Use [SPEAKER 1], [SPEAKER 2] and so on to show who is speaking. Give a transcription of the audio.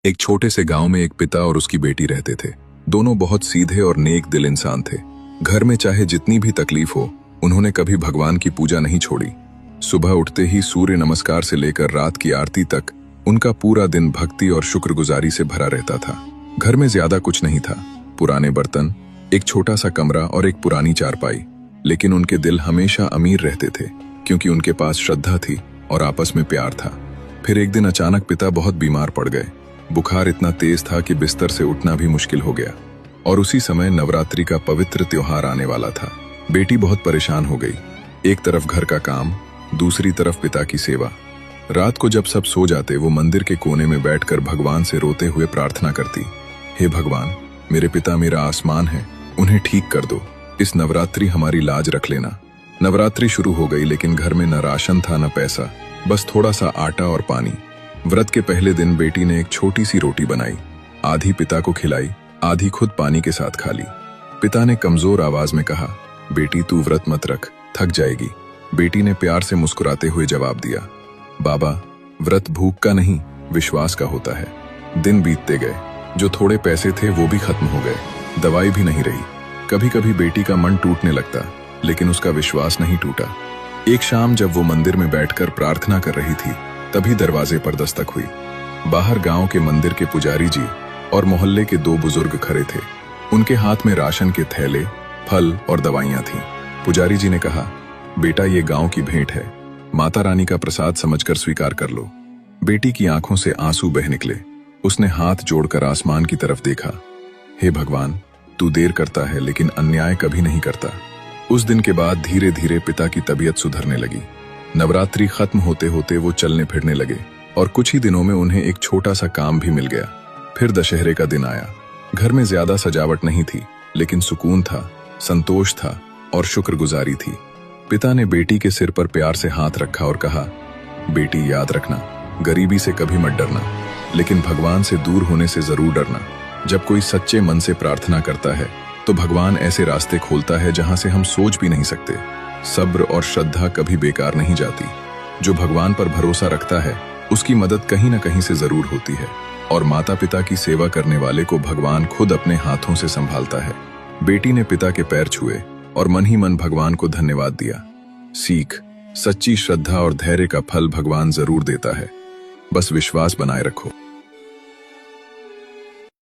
[SPEAKER 1] एक छोटे से गांव में एक पिता और उसकी बेटी रहते थे। दोनों बहुत सीधे और नेक दिल इंसान थे। घर में चाहे जितनी भी तकलीफ हो, उन्होंने कभी भगवान की पूजा नहीं छोड़ी। सुबह उठते ही सूर्य नमस्कार से लेकर रात की आरती तक उनका पूरा दिन भक्ति और शुक्रगुजारी से भरा रहता था। घर में ज्यादा कुछ नहीं था, पुराने बर्तन, एक छोटा सा कमरा और एक पुरानी चारपाई, लेकिन उनके दिल हमेशा अमीर रहते थे क्योंकि उनके पास श्रद्धा थी और आपस में प्यार था। फिर एक दिन अचानक पिता बहुत बीमार पड़ गए। बुखार इतना तेज था कि बिस्तर से उठना भी मुश्किल हो गया और उसी समय नवरात्रि का पवित्र त्योहार आने वाला था। बेटी बहुत परेशान हो गई, एक तरफ घर का काम, दूसरी तरफ पिता की सेवा। रात को जब सब सो जाते, वो मंदिर के कोने में बैठकर भगवान से रोते हुए प्रार्थना करती, हे भगवान, मेरे पिता मेरा आसमान है, उन्हें ठीक कर दो, इस नवरात्रि हमारी लाज रख लेना। नवरात्रि शुरू हो गई, लेकिन घर में न राशन था न पैसा, बस थोड़ा सा आटा और पानी। व्रत के पहले दिन बेटी ने एक छोटी सी रोटी बनाई, आधी पिता को खिलाई, आधी खुद पानी के साथ खा ली। पिता ने कमजोर आवाज में कहा, बेटी तू व्रत मत रख, थक जाएगी। बेटी ने प्यार से मुस्कुराते हुए जवाब दिया, बाबा, व्रत भूख का नहीं, विश्वास का होता है। दिन बीतते गए, जो थोड़े पैसे थे वो भी खत्म हो गए, दवाई भी नहीं रही। कभी कभी बेटी का मन टूटने लगता, लेकिन उसका विश्वास नहीं टूटा। एक शाम जब वो मंदिर में बैठकर प्रार्थना कर रही थी, तभी दरवाजे पर दस्तक हुई। बाहर गांव के मंदिर के पुजारी जी और मोहल्ले के दो बुजुर्ग खड़े थे। उनके हाथ में राशन के थैले, फल और दवाइयां थीं। पुजारी जी ने कहा, बेटा ये गांव की भेंट है, माता रानी का प्रसाद समझकर स्वीकार कर लो। बेटी की आंखों से आंसू बह निकले। उसने हाथ जोड़कर आसमान की तरफ देखा, हे भगवान, तू देर करता है लेकिन अन्याय कभी नहीं करता। उस दिन के बाद धीरे धीरे पिता की तबीयत सुधरने लगी। नवरात्रि खत्म होते होते वो चलने फिरने लगे और कुछ ही दिनों में उन्हें एक छोटा सा काम भी मिल गया। फिर दशहरे का दिन आया। घर में ज्यादा सजावट नहीं थी, लेकिन सुकून था, संतोष था और शुक्रगुजारी थी। पिता ने बेटी के सिर पर प्यार से हाथ रखा और कहा, बेटी याद रखना, गरीबी से कभी मत डरना, लेकिन भगवान से दूर होने से जरूर डरना। जब कोई सच्चे मन से प्रार्थना करता है तो भगवान ऐसे रास्ते खोलता है जहां से हम सोच भी नहीं सकते। सब्र और श्रद्धा कभी बेकार नहीं जाती। जो भगवान पर भरोसा रखता है, उसकी मदद कहीं न कहीं से जरूर होती है, और माता पिता की सेवा करने वाले को भगवान खुद अपने हाथों से संभालता है। बेटी ने पिता के पैर छुए और मन ही मन भगवान को धन्यवाद दिया। सीख, सच्ची श्रद्धा और धैर्य का फल भगवान जरूर देता है, बस विश्वास बनाए रखो।